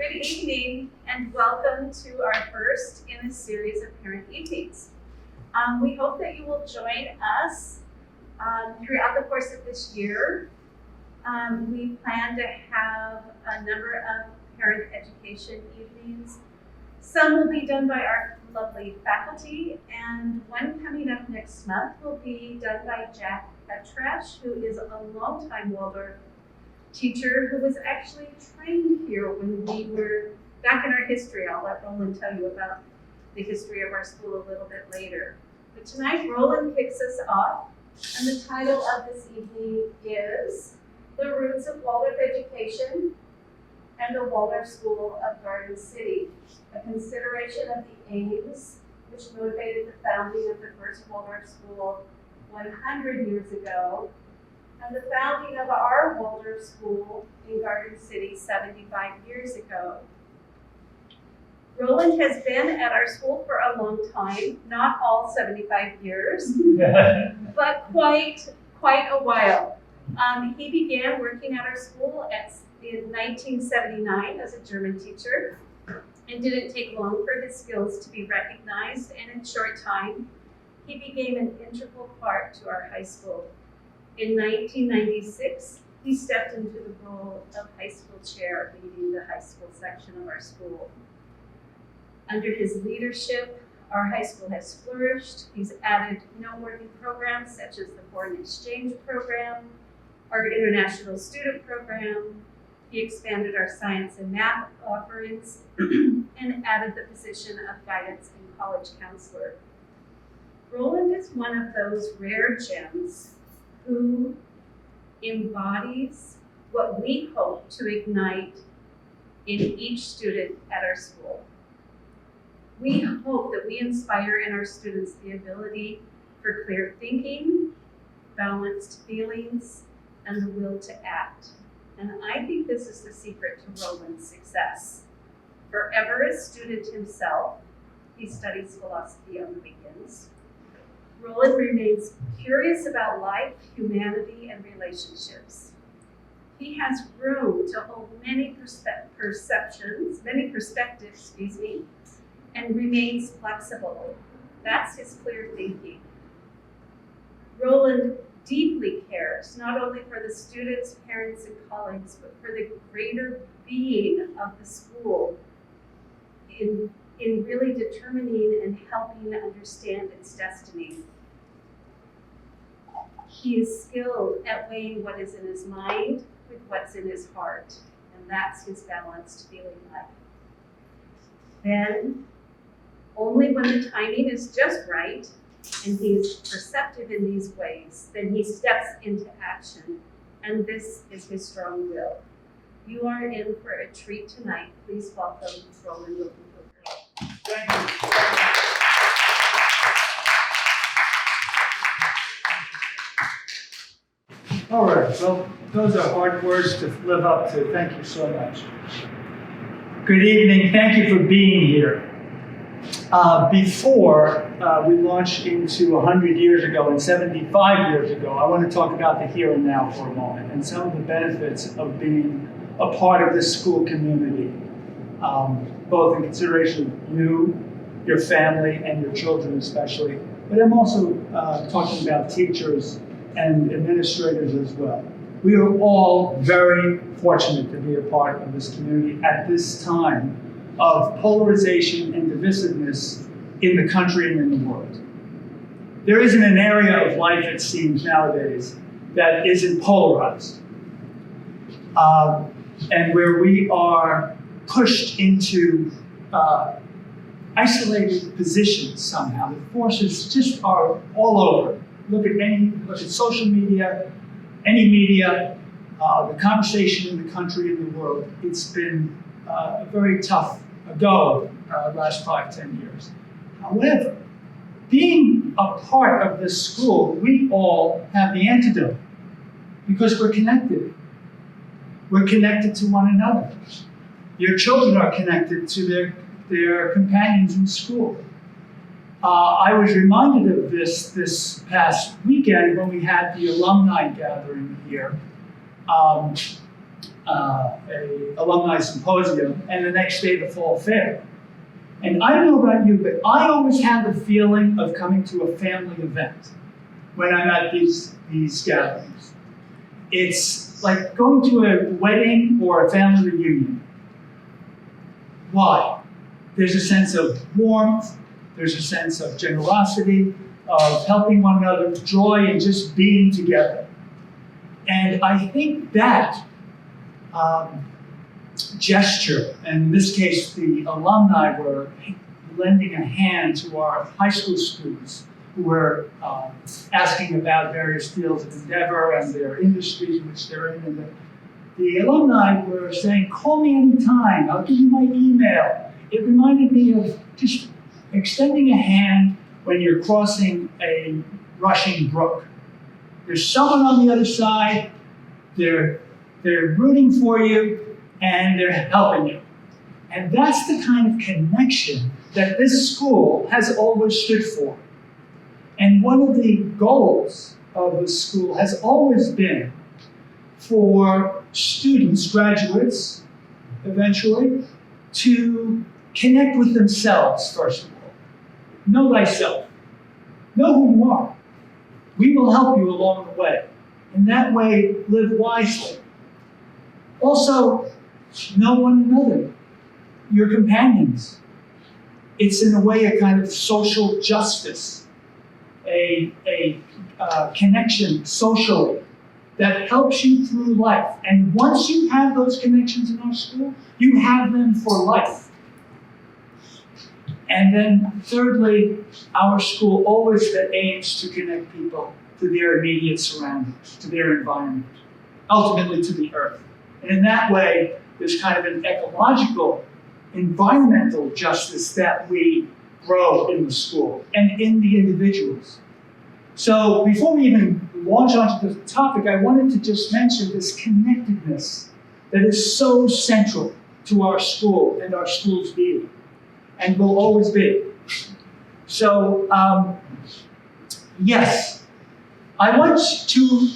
Good evening and welcome to our first in a series of parent evenings. We hope that you will join us throughout the course of this year. We plan to have a number of parent education evenings. Some will be done by our lovely faculty, and one coming up next month will be done by Jack Petrash, who is a longtime Waldorf teacher who was actually trained here when we were back in our history. I'll let Roland tell you about the history of our school a little bit later. But tonight, Roland kicks us off, and the title of this evening is The Roots of Waldorf Education and the Waldorf School of Garden City, a consideration of the aims which motivated the founding of the first Waldorf school 100 years ago, and the founding of our Waldorf School in Garden City 75 years ago. Roland has been at our school for a long time, not all 75 years, but quite a while. He began working at our school in 1979 as a German teacher, and didn't take long for his skills to be recognized, and in short time, he became an integral part to our high school. In 1996, he stepped into the role of high school chair, leading the high school section of our school. Under his leadership, our high school has flourished. He's added noteworthy programs such as the Foreign Exchange Program, our International Student Program. He expanded our science and math offerings and added the position of guidance and college counselor. Roland is one of those rare gems who embodies what we hope to ignite in each student at our school. We hope that we inspire in our students the ability for clear thinking, balanced feelings, and the will to act. And I think this is the secret to Roland's success. Forever a student himself, he studies philosophy on the weekends. Roland remains curious about life, humanity, and relationships. He has room to hold many perspectives, and remains flexible. That's his clear thinking. Roland deeply cares, not only for the students, parents, and colleagues, but for the greater being of the school in really determining and helping understand its destiny. He is skilled at weighing what is in his mind with what's in his heart, and that's his balanced feeling life. Then, only when the timing is just right and he is perceptive in these ways, then he steps into action, and this is his strong will. You are in for a treat tonight. Please welcome Roland Wilson. Thank you. All right, well, those are hard words to live up to. Thank you so much. Good evening. Thank you for being here. Before we launch into 100 years ago and 75 years ago, I want to talk about the here and now for a moment and some of the benefits of being a part of this school community, both in consideration of you, your family, and your children especially. But I'm also talking about teachers and administrators as well. We are all very fortunate to be a part of this community at this time of polarization and divisiveness in the country and in the world. There isn't an area of life, it seems nowadays, that isn't polarized. And where we are pushed into isolated positions somehow. The forces just are all over. Look at social media, any media, the conversation in the country and the world. It's been a very tough go last 5-10 years. However, being a part of this school, we all have the antidote because we're connected. We're connected to one another. Your children are connected to their companions in school. I was reminded of this past weekend when we had the alumni gathering here. a alumni symposium, and the next day the fall fair. And I don't know about you, but I always have the feeling of coming to a family event when I'm at these gatherings. It's like going to a wedding or a family reunion. Why? There's a sense of warmth, there's a sense of generosity, of helping one another, joy, and just being together. And I think that gesture, and in this case, the alumni were lending a hand to our high school students who were asking about various fields of endeavor and their industries in which they're in. And the alumni were saying, call me anytime, I'll give you my email. It reminded me of just extending a hand when you're crossing a rushing brook. There's someone on the other side, they're rooting for you, and they're helping you. And that's the kind of connection that this school has always stood for. And one of the goals of the school has always been for students, graduates, eventually, to connect with themselves, first of all. Know thyself. Know who you are. We will help you along the way. In that way, live wisely. Also, know one another, your companions. It's in a way a kind of social justice, a connection socially that helps you through life. And once you have those connections in our school, you have them for life. And then thirdly, our school always aims to connect people to their immediate surroundings, to their environment, ultimately to the earth. And in that way, there's kind of an ecological, environmental justice that we grow in the school and in the individuals. So before we even launch onto the topic, I wanted to just mention this connectedness that is so central to our school and our school's being, and will always be. So, yes, I want to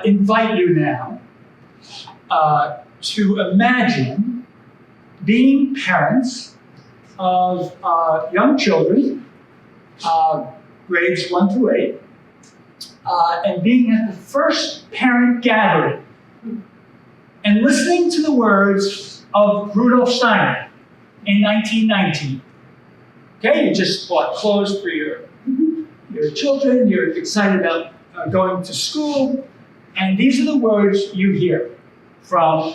invite you now to imagine being parents of young children, grades 1 through 8, and being at the first parent gathering and listening to the words of Rudolf Steiner in 1919. Okay, you just bought clothes for your children, you're excited about going to school, and these are the words you hear from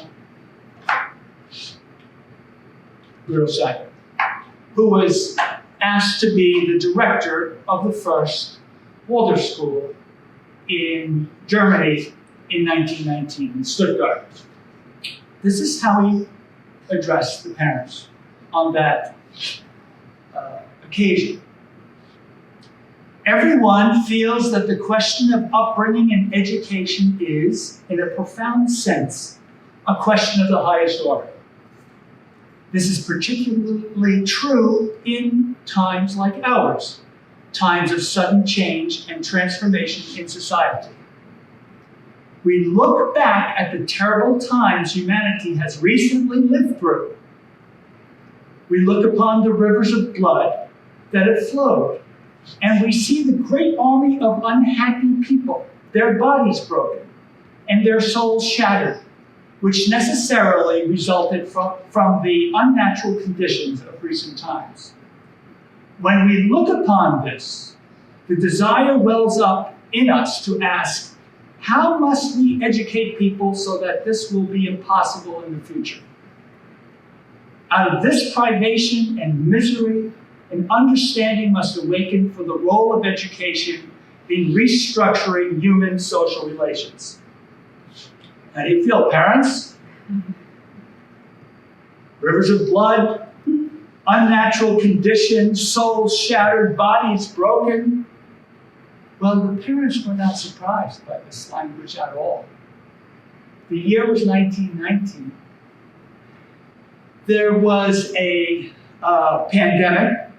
Rudolf Steiner, who was asked to be the director of the first Waldorf school in Germany in 1919, in Stuttgart. This is how he addressed the parents on that occasion. Everyone feels that the question of upbringing and education is, in a profound sense, a question of the highest order. This is particularly true in times like ours, times of sudden change and transformation in society. We look back at the terrible times humanity has recently lived through. We look upon the rivers of blood that have flowed, and we see the great army of unhappy people, their bodies broken and their souls shattered, which necessarily resulted from the unnatural conditions of recent times. When we look upon this, the desire wells up in us to ask, how must we educate people so that this will be impossible in the future? Out of this privation and misery, an understanding must awaken for the role of education in restructuring human social relations. How do you feel, parents? Rivers of blood, unnatural conditions, souls shattered, bodies broken. Well, the parents were not surprised by this language at all. The year was 1919. There was a pandemic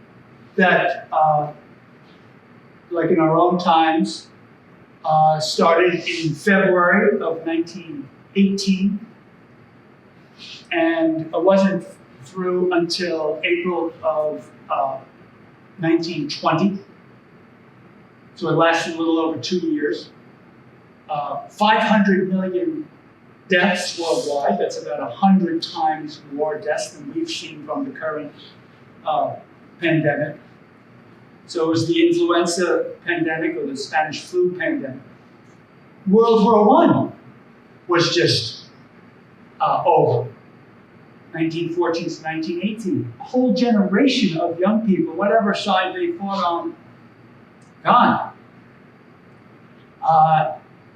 that, like in our own times, started in February of 1918 And it wasn't through until April of 1920. So it lasted a little over 2 years. 500 million deaths worldwide. That's about 100 times more deaths than we've seen from the current pandemic. So it was the influenza pandemic or the Spanish flu pandemic. World War I was just over. 1914 to 1918. A whole generation of young people, whatever side they fought on, gone.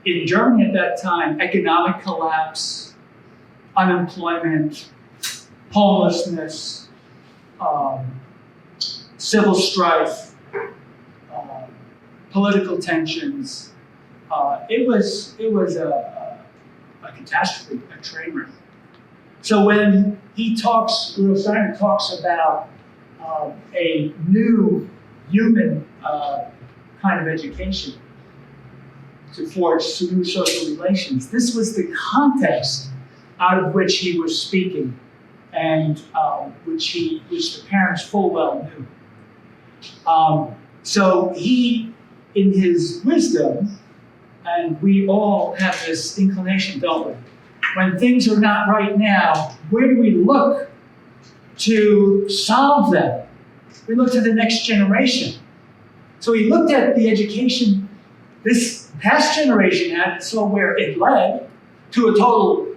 In Germany at that time, economic collapse, unemployment, homelessness, civil strife, political tensions. It was a catastrophe, a train wreck. So when Rudolf Steiner talks about a new human kind of education to forge new social relations, this was the context out of which he was speaking, and which the parents full well knew. So he, in his wisdom, and we all have this inclination, don't we? When things are not right now, where do we look to solve them? We look to the next generation. So he looked at the education this past generation had, and saw where it led to a total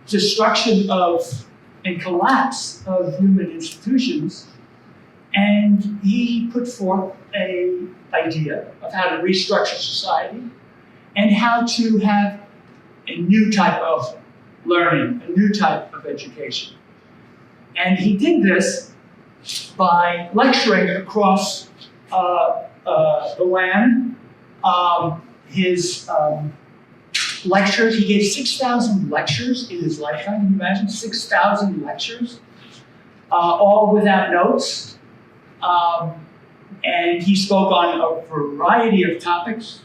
destruction of and collapse of human institutions. And he put forth an idea of how to restructure society and how to have a new type of learning, a new type of education. And he did this by lecturing across the land. His lectures, he gave 6,000 lectures in his lifetime. Can you imagine 6,000 lectures, all without notes? And he spoke on a variety of topics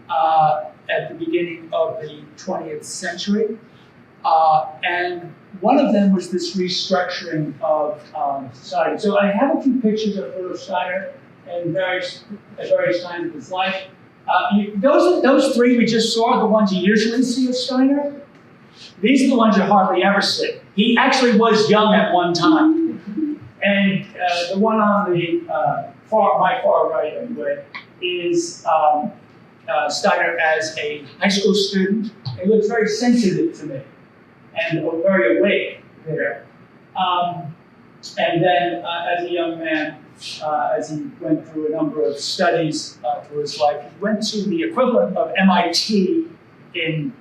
at the beginning of the 20th century. And one of them was this restructuring of society. So I have a few pictures of Rudolf Steiner at various times of his life. Those three we just saw are the ones you usually see of Steiner. These are the ones you hardly ever see. He actually was young at one time. And the one on the my far right, anyway, is Steiner as a high school student. He looks very sensitive to me and very awake there. And then as a young man, as he went through a number of studies through his life, he went to the equivalent of MIT in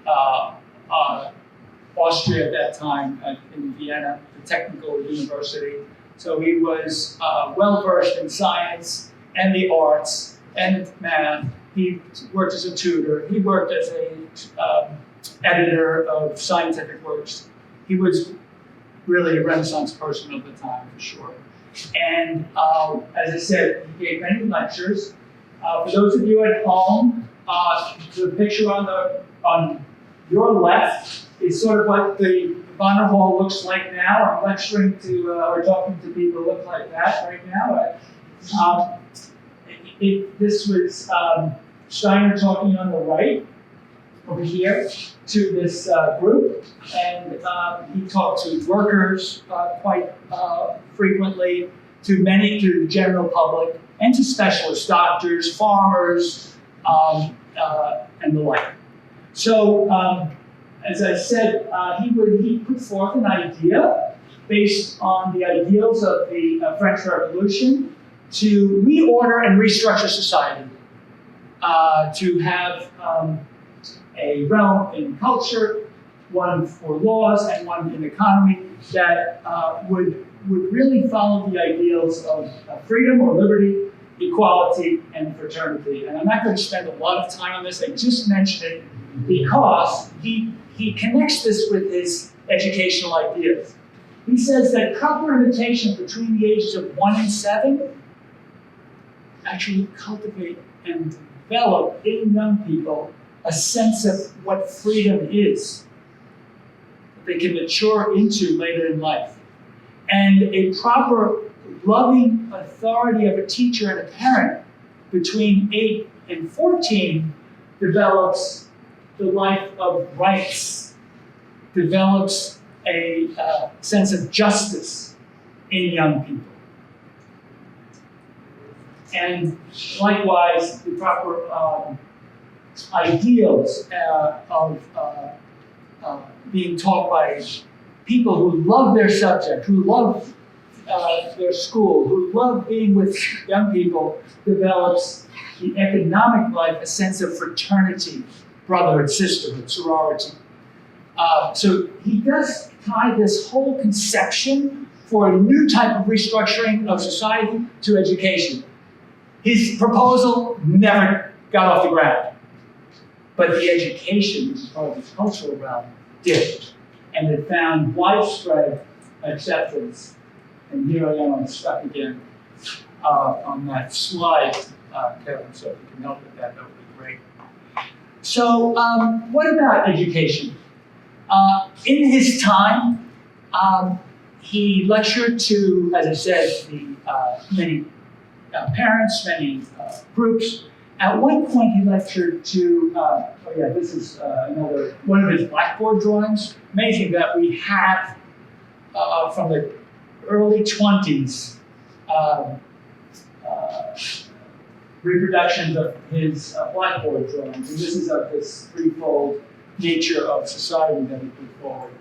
Austria at that time, in Vienna, the technical university. So he was well-versed in science and the arts and math. He worked as a tutor. He worked as a editor of scientific works. He was really a Renaissance person of the time, for sure. And as I said, he gave many lectures. For those of you at home, the picture on your left is sort of what the Bonner Hall looks like now. I'm lecturing to or talking to people who look like that right now. This was Steiner talking on the right over here to this group, and he talked to workers quite frequently, to the general public, and to specialists, doctors, farmers, and the like. So, as I said, he put forth an idea based on the ideals of the French Revolution to reorder and restructure society, to have a realm in culture, one for laws, and one in economy that would really follow the ideals of freedom or liberty, equality, and fraternity. And I'm not going to spend a lot of time on this. I just mentioned it because he connects this with his educational ideas. He says that proper imitation between the ages of 1 and 7 actually cultivate and develop in young people a sense of what freedom is. that they can mature into later in life. And a proper loving authority of a teacher and a parent between 8 and 14 develops the life of rights, develops a sense of justice in young people. And likewise, the proper ideals of being taught by people who love their subject, who love their school, who love being with young people, develops the economic life, a sense of fraternity, brotherhood, sisterhood, sorority. So he does tie this whole conception for a new type of restructuring of society to education. His proposal never got off the ground, but the education part of the cultural realm did, and it found widespread acceptance. And here I am, I'm stuck again on that slide, Kevin, so if you can help with that, that would be great. So what about education? In his time, he lectured to, as I said, the many parents, many groups. At one point, he lectured to, this is another one of his blackboard drawings. Amazing that we have from the early 20s reproductions of his blackboard drawings. And this is of this threefold nature of society that he put forward.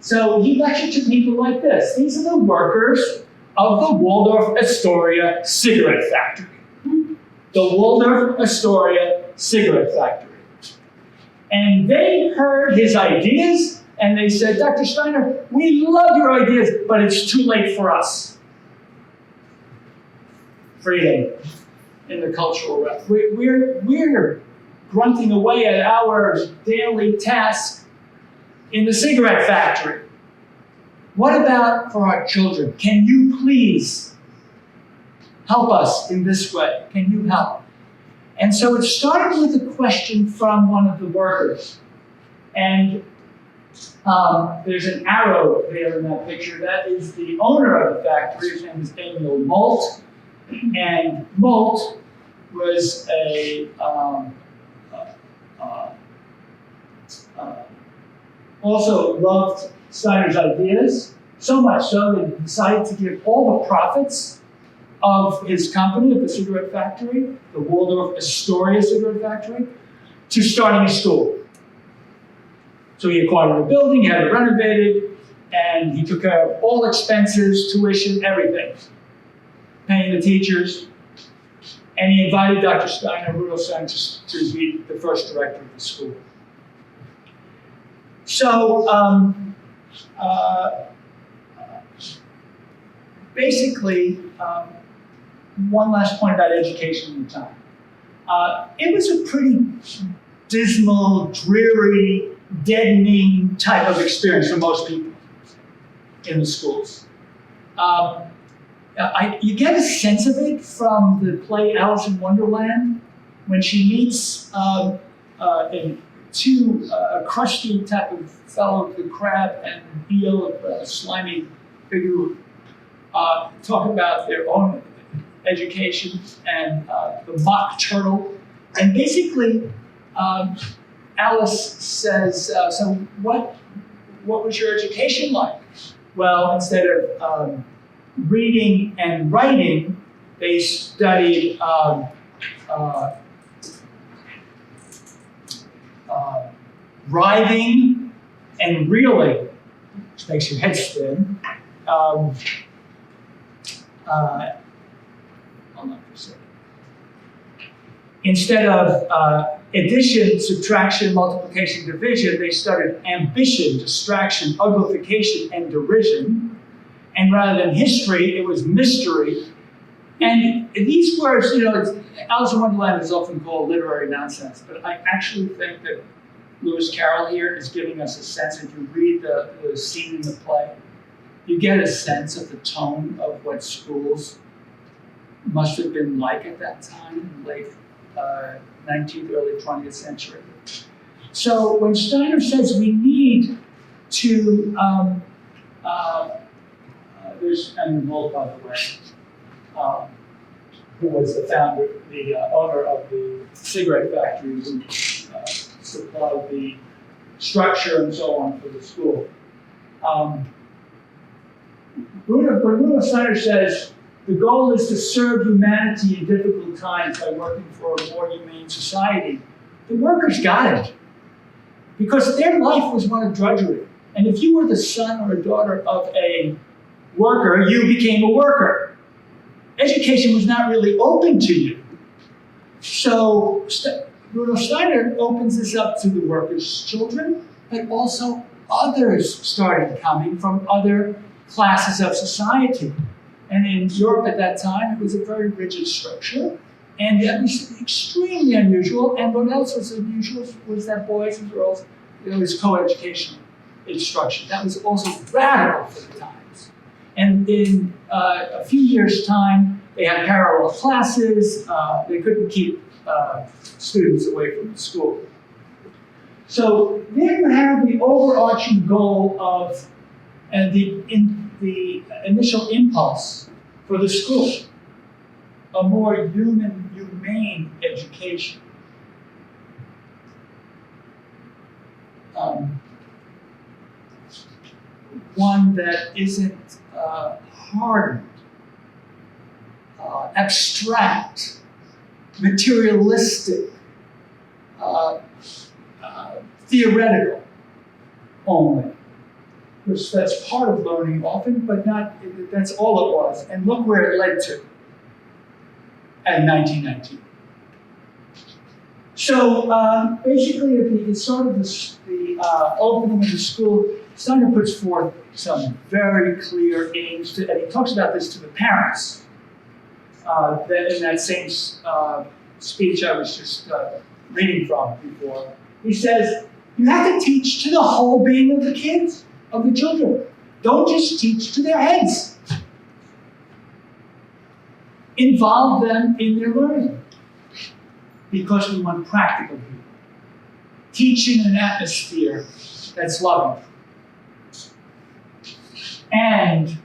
So he lectured to people like this. These are the workers of the Waldorf Astoria cigarette factory. The Waldorf Astoria cigarette factory. And they heard his ideas and they said, Dr. Steiner, we love your ideas, but it's too late for us. Freedom in the cultural realm. We're grunting away at our daily task in the cigarette factory. What about for our children? Can you please help us in this way? Can you help? And so it started with a question from one of the workers. And there's an arrow there in that picture. That is the owner of the factory. His name is Emil Molt. And Molt was also loved Steiner's ideas, so much so that he decided to give all the profits of his company, of the cigarette factory, the Waldorf Astoria cigarette factory, to starting a school. So he acquired a building, he had it renovated, and he took care of all expenses, tuition, everything, paying the teachers. And he invited Dr. Steiner, Rudolf Steiner, to be the first director of the school. So basically, one last point about education in the time. It was a pretty dismal, dreary, deadening type of experience for most people in the schools. You get a sense of it from the play Alice in Wonderland, when she meets a crusty type of fellow, the crab and eel, a slimy figure, talk about their own education and the mock turtle. And basically, Alice says, so what was your education like? Well, instead of reading and writing, they studied writhing and reeling, which makes your head spin. Hold on for a second. Instead of addition, subtraction, multiplication, division, they studied ambition, distraction, uglification, and derision. And rather than history, it was mystery. And these words, Alice in Wonderland is often called literary nonsense, but I actually think that Lewis Carroll here is giving us a sense. If you read the scene in the play, you get a sense of the tone of what schools must have been like at that time, late 19th, early 20th century. So when Steiner says we need to, there's Henry Mold, by the way, who was the founder, the owner of the cigarette factory who supplied the structure and so on for the school. Bruno Steiner says, the goal is to serve humanity in difficult times by working for a more humane society. The workers got it, because their life was one of drudgery. And if you were the son or daughter of a worker, you became a worker. Education was not really open to you. So Bruno Steiner opens this up to the workers' children, but also others started coming from other classes of society. And in Europe at that time, it was a very rigid structure, and that was extremely unusual. And what else was unusual was that boys and girls, it was co-educational instruction. That was also radical for the times. And in a few years' time, they had parallel classes. They couldn't keep students away from the school. So there you have the overarching goal of, and the initial impulse for the school, a more humane education. One that isn't hardened, abstract, materialistic, theoretical only. Which that's part of learning often, but not, that's all it was. And look where it led to in 1919. So basically, at the start of the opening of the school, Steiner puts forth some very clear aims, and he talks about this to the parents. That in that same speech I was just reading from before, he says, you have to teach to the whole being of the kids, of the children. Don't just teach to their heads. Involve them in their learning, because we want practical people. Teaching an atmosphere that's loving. And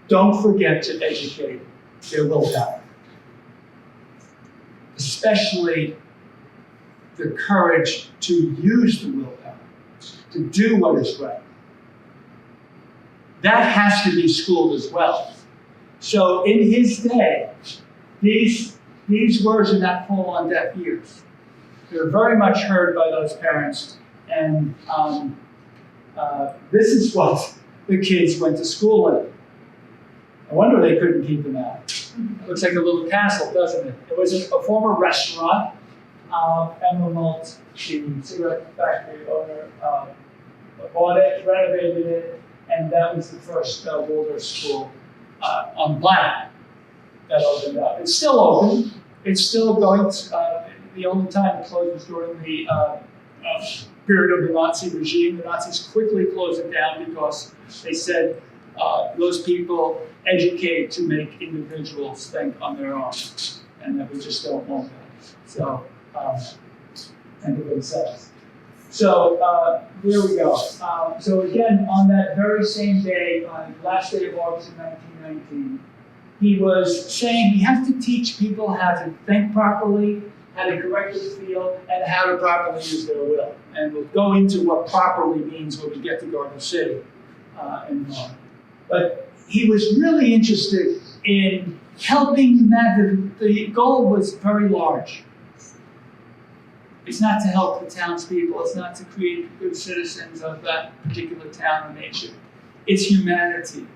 don't forget to educate their willpower. Especially the courage to use the willpower, to do what is right. That has to be schooled as well. So in his day, these words did not fall on deaf ears. They were very much heard by those parents, and this is what the kids went to school in. I wonder they couldn't keep them out. It looks like a little castle, doesn't it? It was a former restaurant. Emma Malt, the cigarette factory owner, bought it, renovated it, and that was the first Waldorf school on the planet that opened up. It's still open. It's still going. The only time it closed was during the period of the Nazi regime. The Nazis quickly closed it down because they said those people educate to make individuals think on their own, and that we just don't want that. So, and it themselves. So there we go. So again, on that very same day, last day of August of 1919, he was saying we have to teach people how to think properly, how to correctly feel, and how to properly use their will. And we'll go into what properly means when we get to Garden City in a moment. But he was really interested in helping humanity. The goal was very large. It's not to help the townspeople. It's not to create good citizens of that particular town or nation. It's humanity.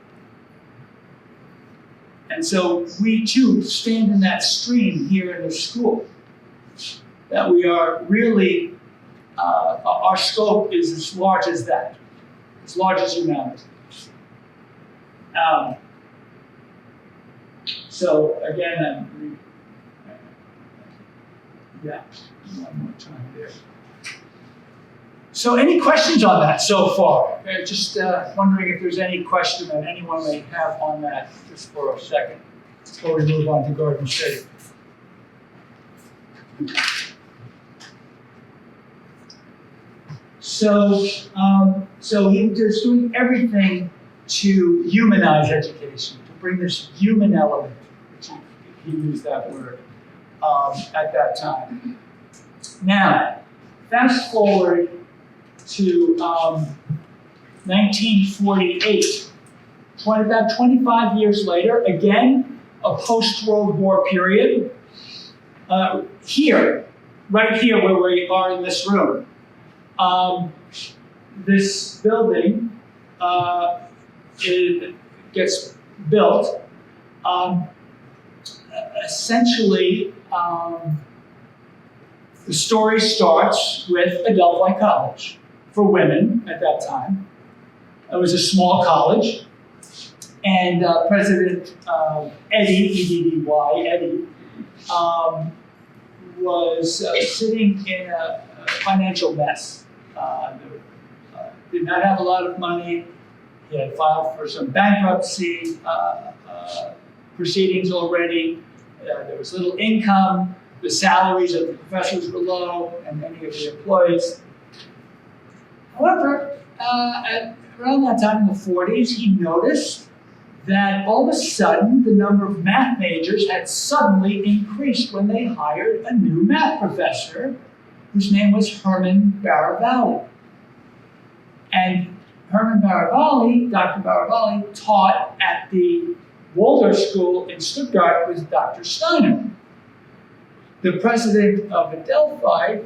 And so we too stand in that stream here in the school. That we are really, our scope is as large as that, as large as humanity. So again, one more time there. So any questions on that so far? Just wondering if there's any question that anyone may have on that, just for a second, before we move on to Garden City. So he was doing everything to humanize education, to bring this human element, which he used that word at that time. Now, fast forward to 1948, about 25 years later, again, a post-World War period. Right here where we are in this room, this building it gets built. Essentially, the story starts with Adelphi College for women at that time. It was a small college, and President Eddy, E-D-D-Y, Eddy, was sitting in a financial mess. Did not have a lot of money. He had filed for some bankruptcy proceedings already. There was little income. The salaries of the professors were low, and many of the employees. However, around that time in the 40s, he noticed that all of a sudden the number of math majors had suddenly increased when they hired a new math professor whose name was Herman Baravalli. And Herman Baravalli, Dr. Baravalli, taught at the Waldorf school in Stuttgart with Dr. Steiner. The president of Adelphi,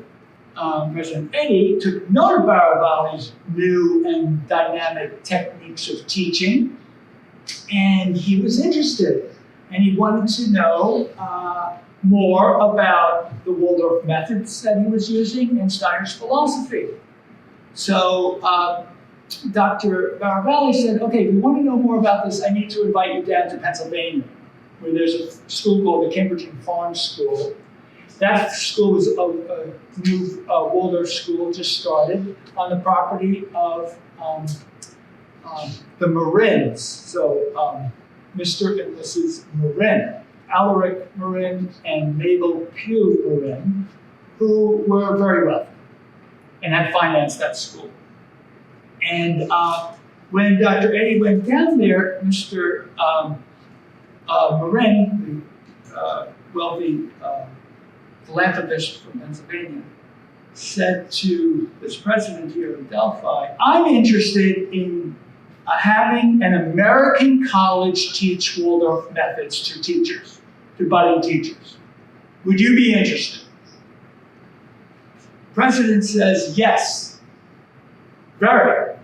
President Eddy, took note of Baravalli's new and dynamic techniques of teaching, and he was interested, and he wanted to know more about the Waldorf methods that he was using and Steiner's philosophy. So Dr. Baravalli said, okay, if you want to know more about this, I need to invite you down to Pennsylvania, where there's a school called the Cambridge Farm School. That school was a new Waldorf school, just started on the property of the Marins. So Mr. and Mrs. Marin, Alaric Marin and Mabel Pugh Marin, who were very wealthy and had financed that school. And when Dr. Eddy went down there, Mr. Marin, the wealthy philanthropist from Pennsylvania, said to this president here in Delphi, I'm interested in having an American college teach Waldorf methods to teachers, to budding teachers. Would you be interested? The president says, yes, very.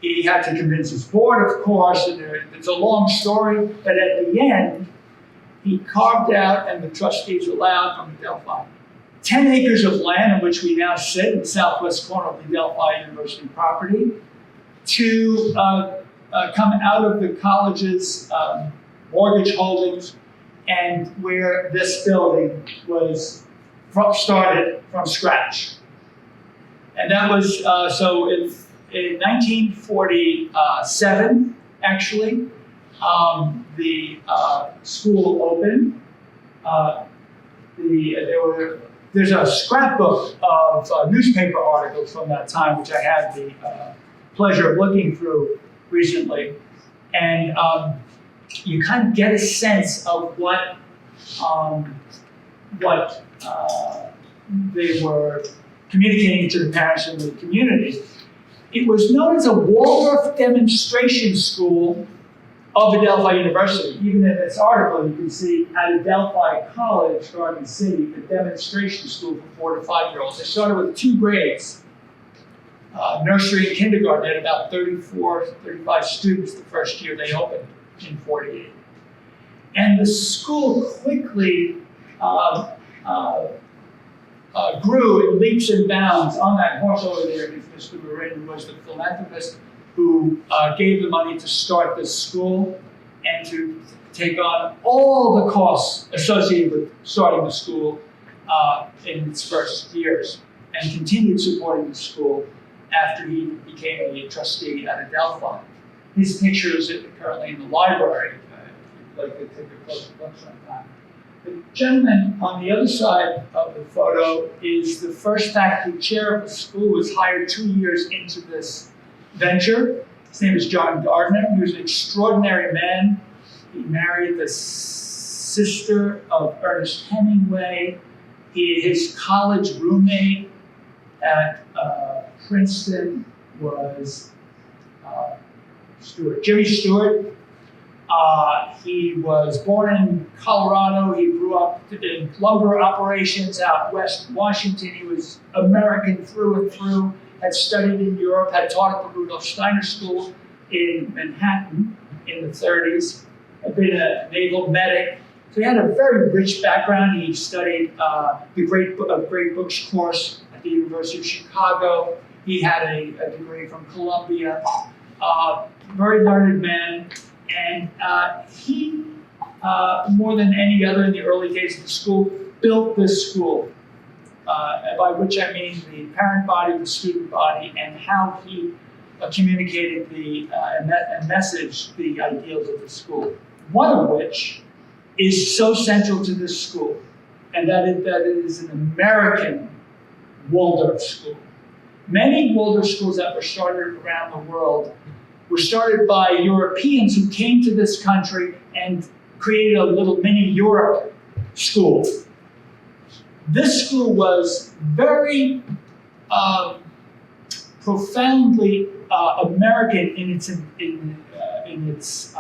He had to convince his board, of course, and it's a long story, but at the end, he carved out, and the trustees allowed from Adelphi, 10 acres of land in which we now sit in the southwest corner of the Adelphi University property, to come out of the college's mortgage holdings, and where this building was started from scratch. And that was, so in 1947, actually, the school opened. There's a scrapbook of newspaper articles from that time, which I had the pleasure of looking through recently. And you kind of get a sense of what they were communicating to the parents and the community. It was known as a Waldorf demonstration school of Adelphi University. Even in this article, you can see at Adelphi College, Garden City, the demonstration school for 4 to 5-year-olds. They started with 2 grades, nursery and kindergarten. They had about 34, 35 students the first year they opened in 48. And the school quickly grew in leaps and bounds. On that horse over there is Mr. Marin, who was the philanthropist who gave the money to start this school and to take on all the costs associated with starting the school in its first years, and continued supporting the school after he became a trustee at Adelphi. His picture is currently in the library, if you'd like to take a closer look sometime. The gentleman on the other side of the photo is the first faculty chair of the school, who was hired 2 years into this venture. His name is John Gardner. He was an extraordinary man. He married the sister of Ernest Hemingway. His college roommate at Princeton was Jimmy Stewart. He was born in Colorado. He grew up in lumber operations out west Washington. He was American through and through, had studied in Europe, had taught at the Rudolf Steiner School in Manhattan in the 30s, had been a naval medic. So he had a very rich background. He studied the Great Books course at the University of Chicago. He had a degree from Columbia. Very learned man. And he, more than any other in the early days of the school, built this school, by which I mean the parent body, the student body, and how he communicated and messaged the ideals of the school. One of which is so central to this school, and that it is an American Waldorf school. Many Waldorf schools that were started around the world were started by Europeans who came to this country and created a little mini Europe school. This school was very profoundly American in its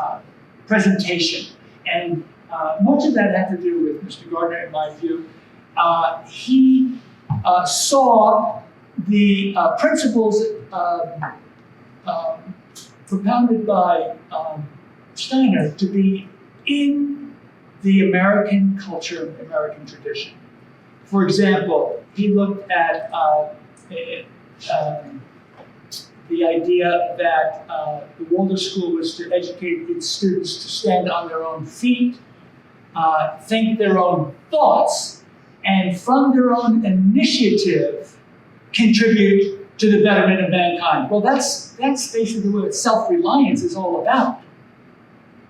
presentation, and much of that had to do with Mr. Gardner, in my view. He saw the principles propounded by Steiner to be in the American culture, American tradition. For example, he looked at the idea that the Waldorf School was to educate its students to stand on their own feet, think their own thoughts, and from their own initiative, contribute to the betterment of mankind. Well, that's basically what self-reliance is all about.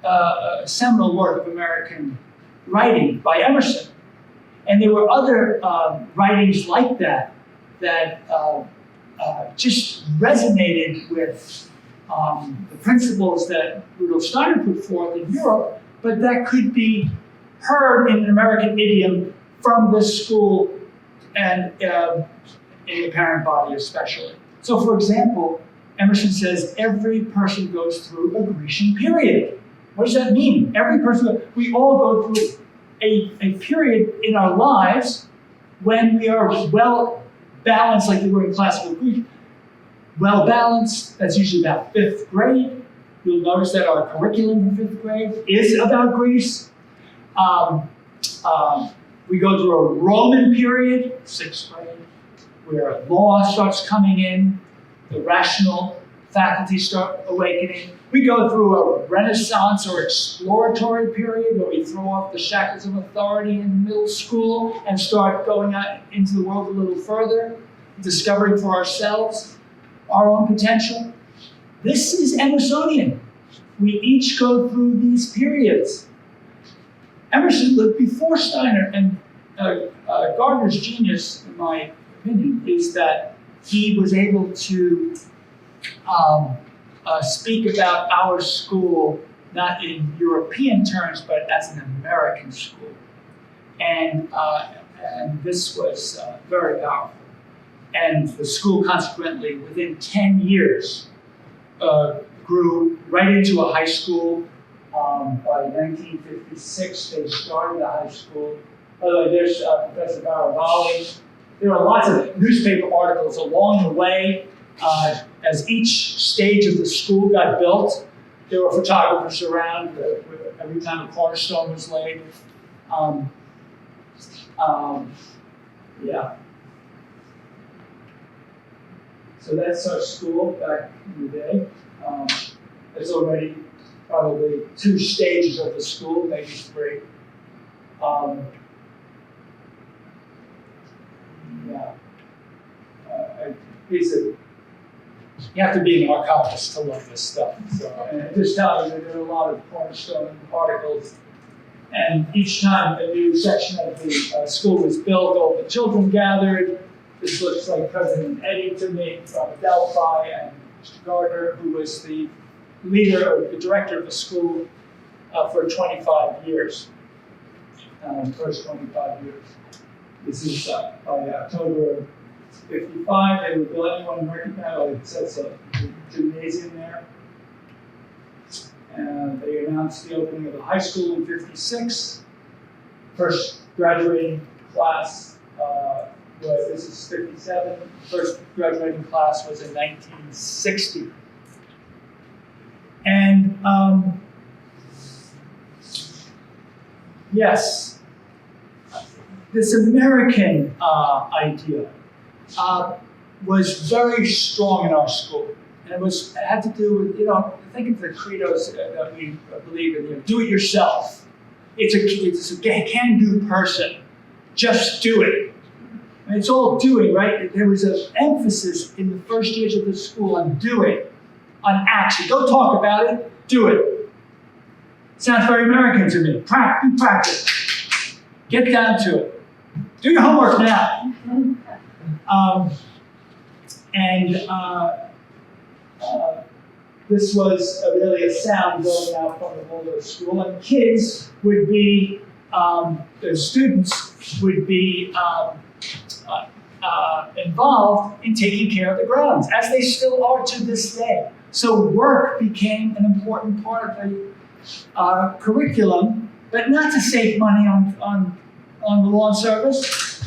A seminal work of American writing by Emerson. And there were other writings like that just resonated with the principles that Rudolf Steiner put forth in Europe, but that could be heard in an American idiom from this school and in the parent body especially. So for example, Emerson says every person goes through a Grecian period. What does that mean? We all go through a period in our lives when we are well balanced, like we were in classical Greek. Well balanced, that's usually about 5th grade. You'll notice that our curriculum in 5th grade is about Greece. We go through a Roman period, 6th grade, where law starts coming in, the rational faculties start awakening. We go through a Renaissance or exploratory period where we throw off the shackles of authority in middle school and start going out into the world a little further, discovering for ourselves our own potential. This is Emersonian. We each go through these periods. Emerson lived before Steiner, and Gardner's genius, in my opinion, is that he was able to speak about our school not in European terms, but as an American school. And this was very powerful. And the school, consequently, within 10 years, grew right into a high school. By 1956, they started a high school. By the way, there's Professor Baravalli. There are lots of newspaper articles along the way. As each stage of the school got built, there were photographers around every time a cornerstone was laid. Yeah. So that's our school back in the day. There's already probably 2 stages of the school, maybe 3. You have to be an archivist to love this stuff. So, and just tell you that there are a lot of cornerstone articles And each time a new section of the school was built, all the children gathered. This looks like President Eddy to me from Delphi, and Mr. Gardner, who was the leader or the director of the school for 25 years. First 25 years. This is by October 55. They were building, anyone recognize, oh, it says a gymnasium there. And they announced the opening of the high school in 56. First graduating class, this is 57. First graduating class was in 1960. And yes, this American idea was very strong in our school. And it had to do with, think of the credos that we believe in. Do it yourself. It's a can-do person. Just do it. And it's all doing, right? There was an emphasis in the first years of the school on do it, on action. Don't talk about it, do it. Sounds very American to me. Practice. Get down to it. Do your homework now. This was really a sound going out from the Waldorf school, and kids would be, the students would be involved in taking care of the grounds, as they still are to this day. So work became an important part of the curriculum, but not to save money on the lawn service,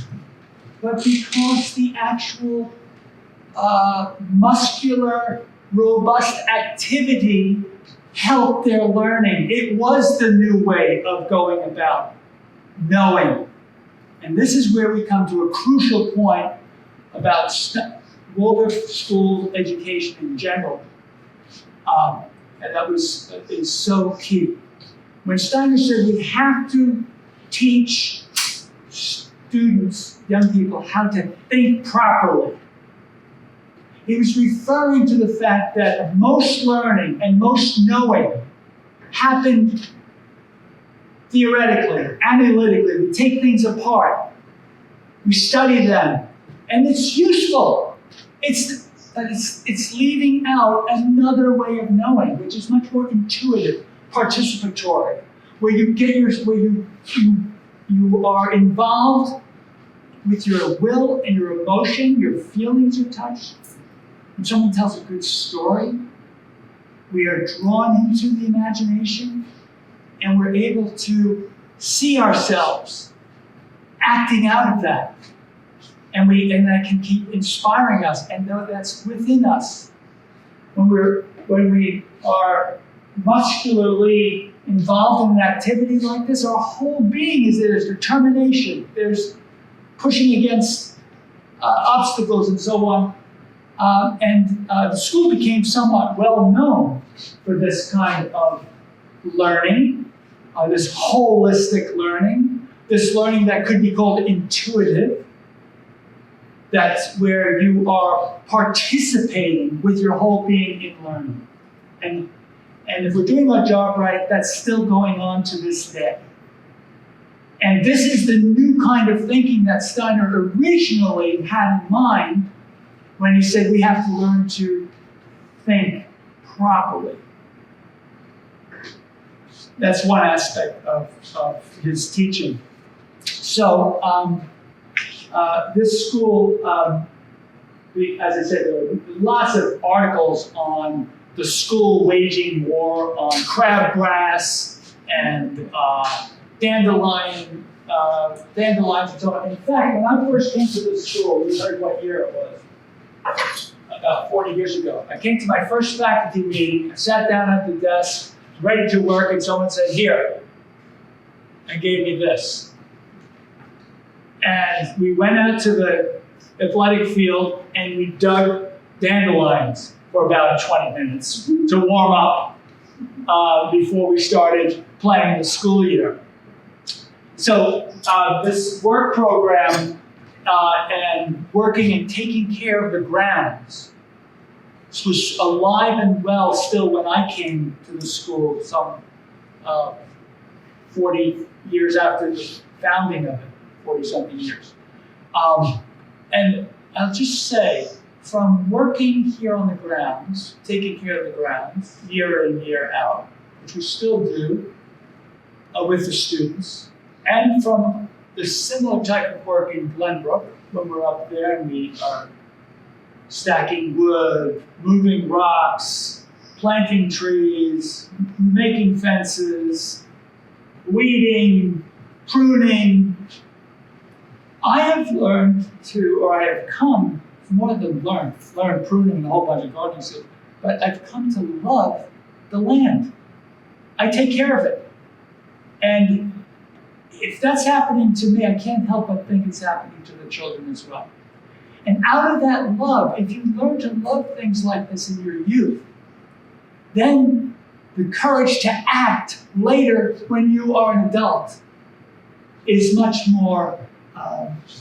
but because the actual muscular, robust activity helped their learning. It was the new way of going about knowing. And this is where we come to a crucial point about Waldorf school education in general. And that is so key. When Steiner said we have to teach students, young people, how to think properly, he was referring to the fact that most learning and most knowing happened theoretically, analytically. We take things apart, we study them, and it's useful. But it's leaving out another way of knowing, which is much more intuitive, participatory, where you are involved with your will and your emotion, your feelings are touched. When someone tells a good story, we are drawn into the imagination, and we're able to see ourselves acting out of that. And that can keep inspiring us, and know that's within us. When we are muscularly involved in an activity like this, our whole being is there. There's determination, there's pushing against obstacles and so on. The school became somewhat well known for this kind of learning, this holistic learning, this learning that could be called intuitive. That's where you are participating with your whole being in learning. And if we're doing our job right, that's still going on to this day. And this is the new kind of thinking that Steiner originally had in mind when he said we have to learn to think properly. That's one aspect of his teaching. So this school, as I said, there were lots of articles on the school waging war on crabgrass and dandelions and so on. In fact, when I first came to this school, you heard what year it was. About 40 years ago. I came to my first faculty meeting, I sat down at the desk, ready to work, and someone said, "Here," and gave me this. And we went out to the athletic field and we dug dandelions for about 20 minutes to warm up before we started playing the school year. So this work program and working and taking care of the grounds. This was alive and well still when I came to the school some 40 years after the founding of it, 40-something years. And I'll just say, from working here on the grounds, taking care of the grounds, year in, year out, which we still do with the students, and from the similar type of work in Glenbrook, when we're up there and we are stacking wood, moving rocks, planting trees, making fences, weeding, pruning. I have learned to, or I have come, more than learn pruning and a whole bunch of gardening skills, but I've come to love the land. I take care of it. And if that's happening to me, I can't help but think it's happening to the children as well. And out of that love, if you learn to love things like this in your youth, then the courage to act later when you are an adult is much more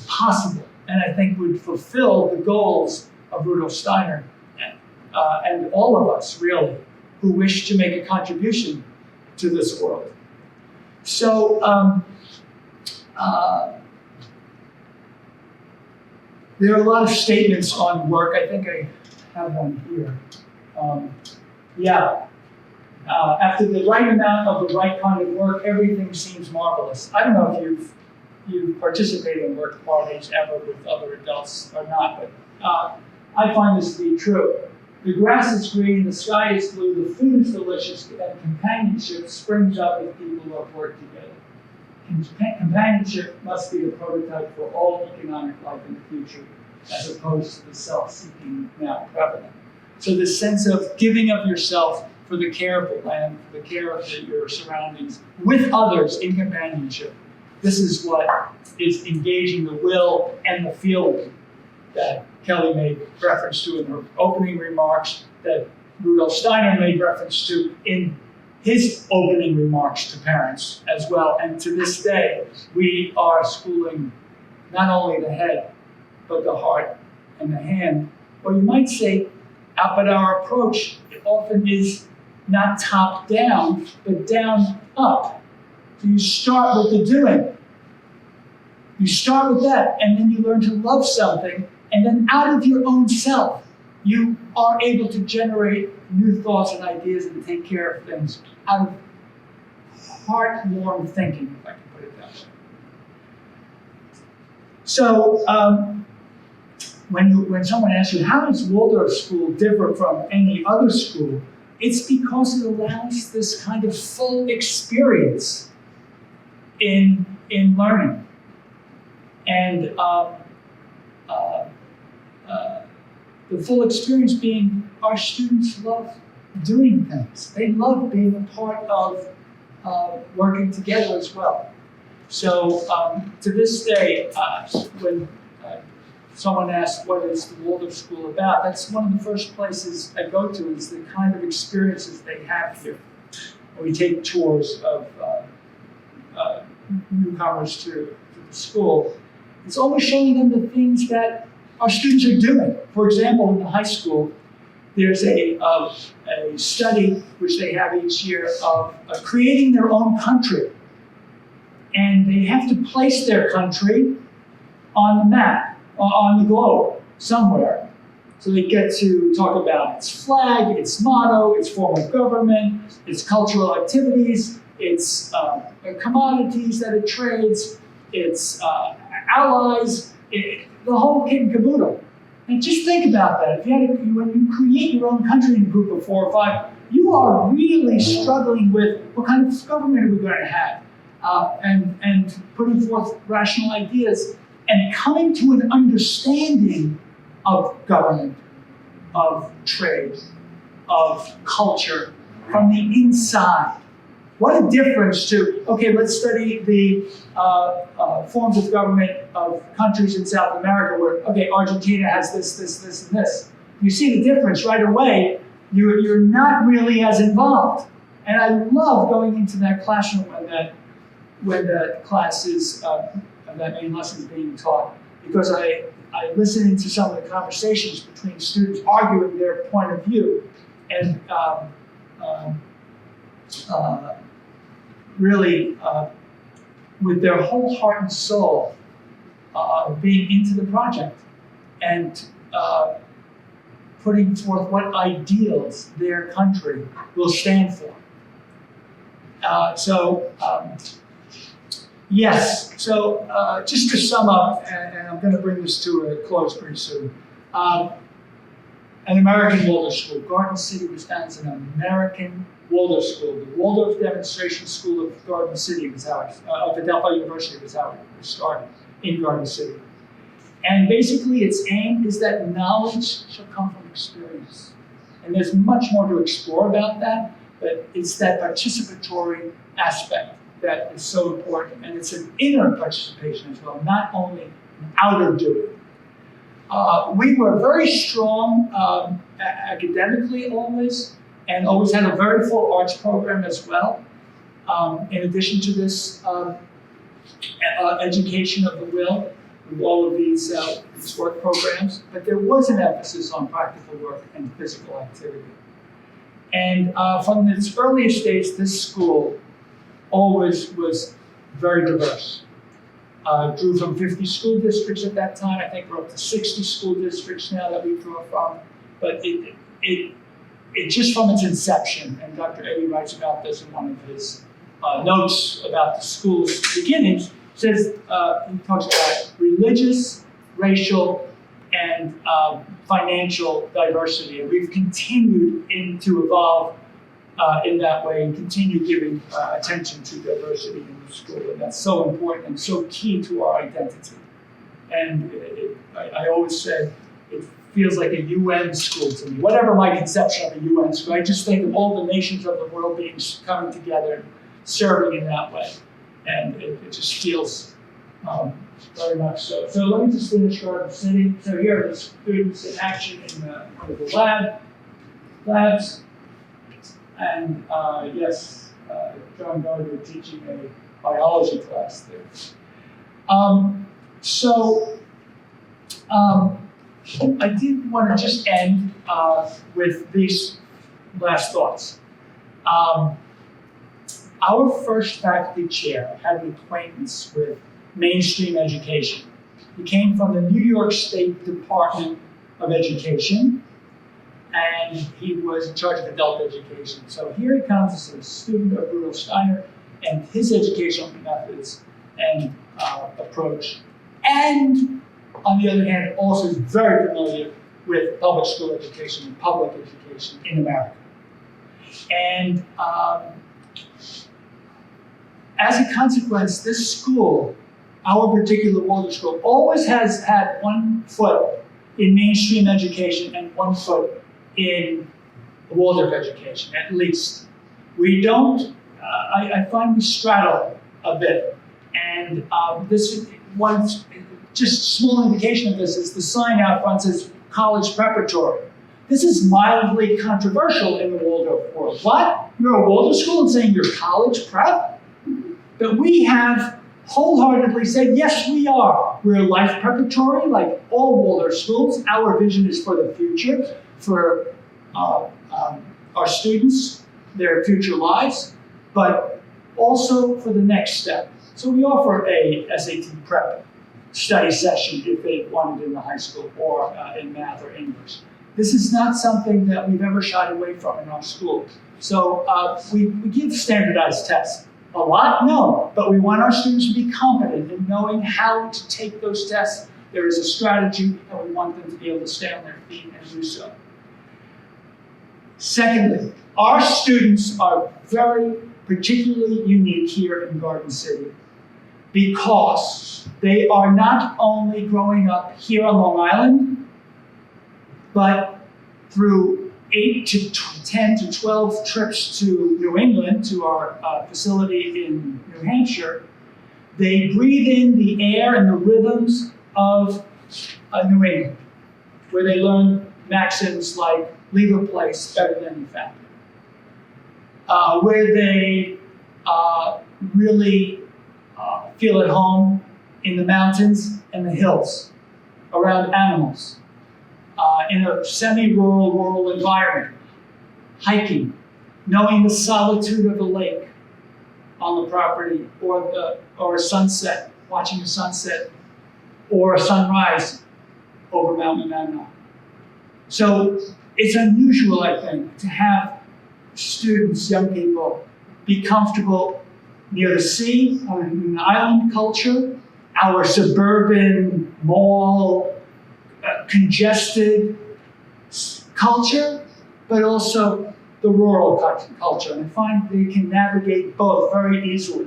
possible, and I think would fulfill the goals of Rudolf Steiner and all of us, really, who wish to make a contribution to this world. So, there are a lot of statements on work. I think I have one here. After the right amount of the right kind of work, everything seems marvelous. I don't know if you've participated in work parties ever with other adults or not, but I find this to be true. The grass is green, the sky is blue, the food is delicious, and companionship springs up if people who have worked together. Companionship must be the prototype for all economic life in the future, as opposed to the self-seeking now prevalent. So this sense of giving of yourself for the care of the land, for the care of your surroundings, with others in companionship. This is what is engaging the will and the feeling that Kelly made reference to in her opening remarks, that Rudolf Steiner made reference to in his opening remarks to parents as well. And to this day, we are schooling not only the head, but the heart and the hand. Or you might say, but our approach often is not top down, but down up. So you start with the doing. You start with that, and then you learn to love something, and then out of your own self, you are able to generate new thoughts and ideas and take care of things out of heart-warm thinking, if I can put it that way. So, when someone asks you, how does Waldorf school differ from any other school? It's because it allows this kind of full experience in learning. And the full experience being our students love doing things. They love being a part of working together as well. So to this day, when someone asks what is the Waldorf School about, that's one of the first places I go to is the kind of experiences they have here. We take tours of newcomers to the school. It's always showing them the things that our students are doing. For example, in the high school, there's a study which they have each year of creating their own country. And they have to place their country on the map, on the globe, somewhere. So they get to talk about its flag, its motto, its form of government, its cultural activities, its commodities that it trades, its allies, the whole kit and caboodle. And just think about that. If you had when you create your own country in a group of 4 or 5, you are really struggling with what kind of government are we going to have, and putting forth rational ideas and coming to an understanding of government, of trade, of culture from the inside. What a difference to, okay, let's study the forms of government of countries in South America where, okay, Argentina has this, and this. You see the difference right away. You're not really as involved. And I love going into that classroom when the class is, that main lesson is being taught, because I listen into some of the conversations between students arguing their point of view. And really, with their whole heart and soul, being into the project and putting forth what ideals their country will stand for. Yes, so just to sum up, and I'm going to bring this to a close pretty soon. An American Waldorf school. Garden City was founded as an American Waldorf school. The Waldorf Demonstration School of Garden City was how of Adelphi University was how it started in Garden City. And basically its aim is that knowledge shall come from experience. And there's much more to explore about that, but it's that participatory aspect that is so important. And it's an inner participation as well, not only an outer doing. We were very strong academically always, and always had a very full arts program as well. In addition to this education of the will, with all of these work programs, but there was an emphasis on practical work and physical activity. And from its earliest days, this school always was very diverse. Drew from 50 school districts at that time. I think we're up to 60 school districts now that we draw from. But it just from its inception, and Dr. Eddy writes about this in one of his notes about the school's beginnings, says he talks about religious, racial, and financial diversity. And we've continued to evolve in that way and continue giving attention to diversity in the school. And that's so important and so key to our identity. And I always said, it feels like a UN school to me. Whatever my conception of a UN school, I just think of all the nations of the world being coming together and serving in that way. And it just feels very much so. So let me just finish Garden City. So here are the students in action in the labs. And yes, John Gardner teaching a biology class there. I did want to just end with these last thoughts. Our first faculty chair had an acquaintance with mainstream education. He came from the New York State Department of Education, and he was in charge of adult education. So here he comes as a student of Rudolf Steiner and his educational methods and approach. And on the other hand, also is very familiar with public school education and public education in America. And as a consequence, this school, our particular Waldorf school, always has had one foot in mainstream education and one foot in Waldorf education, at least. We don't, I find we straddle a bit. And this one, just small indication of this is the sign out front says college preparatory. This is mildly controversial in the Waldorf world. What? You're a Waldorf school and saying you're college prep? But we have wholeheartedly said, yes, we are. We're life preparatory, like all Waldorf schools. Our vision is for the future, for our students, their future lives, but also for the next step. So we offer a SAT prep study session if they want it in the high school or in math or English. This is not something that we've ever shied away from in our school. So we give standardized tests. A lot? No, but we want our students to be competent in knowing how to take those tests. There is a strategy, and we want them to be able to stay on their feet and do so. Secondly, our students are very particularly unique here in Garden City because they are not only growing up here on Long Island, but through 8 to 10 to 12 trips to New England, to our facility in New Hampshire, they breathe in the air and the rhythms of New England, where they learn maxims like leave a place better than you found it, where they really feel at home in the mountains and the hills, around animals, in a semi-rural, rural environment, hiking, knowing the solitude of the lake, on the property, or a sunset, watching a sunset, or a sunrise over Mount Monadnock. So it's unusual, I think, to have students, young people, be comfortable near the sea, in an island culture, our suburban mall, congested culture, but also the rural culture. And I find they can navigate both very easily.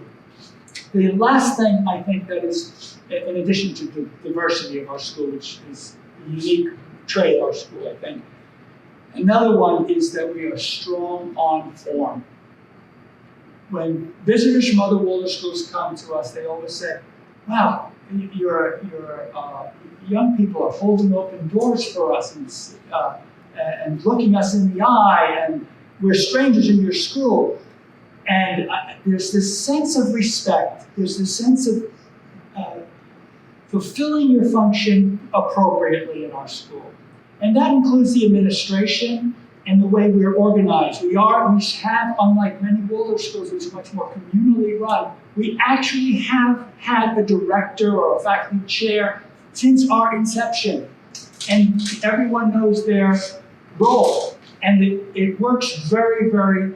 The last thing I think that is, in addition to the diversity of our school, which is a unique trait of our school, I think, another one is that we are strong on form. When visitors from other Waldorf schools come to us, they always say, wow, your young people are holding open doors for us and looking us in the eye, and we're strangers in your school. And there's this sense of respect, there's this sense of fulfilling your function appropriately in our school. And that includes the administration and the way we're organized. We have, unlike many Waldorf schools, which are much more communally run, we actually have had a director or a faculty chair since our inception. And everyone knows their role. And it works very, very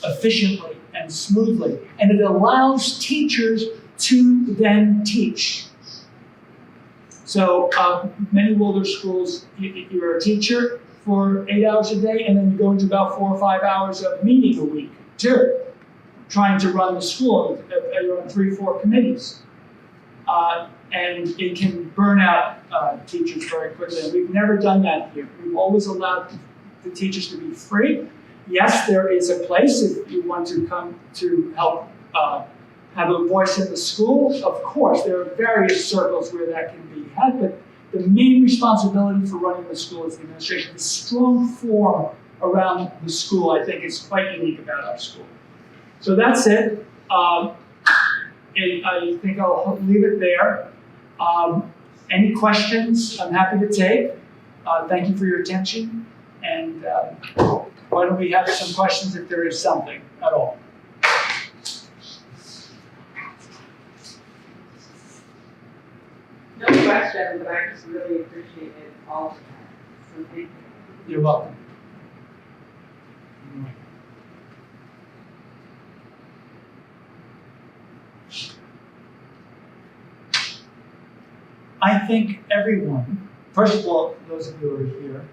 efficiently and smoothly. And it allows teachers to then teach. So many Waldorf schools, you're a teacher for 8 hours a day, and then you go into about 4 or 5 hours of meeting a week, too, trying to run the school. You're on 3 or 4 committees. And it can burn out teachers very quickly. And we've never done that here. We've always allowed the teachers to be free. Yes, there is a place if you want to come to help have a voice in the school. Of course, there are various circles where that can be had, but the main responsibility for running the school is the administration. The strong form around the school, I think, is quite unique about our school. So that's it. I think I'll leave it there. Any questions, I'm happy to take. Thank you for your attention. And why don't we have some questions if there is something at all? No question, but I just really appreciated all of that. So thank you. You're welcome. I think everyone, first of all, those of you who are here,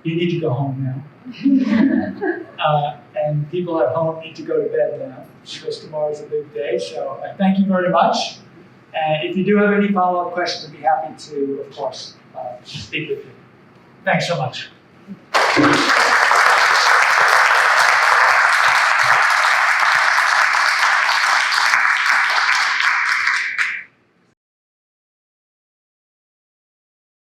you need to go home now. And people at home need to go to bed now, because tomorrow's a big day. So I thank you very much. And if you do have any follow-up questions, I'd be happy to, of course, speak with you. Thanks so much.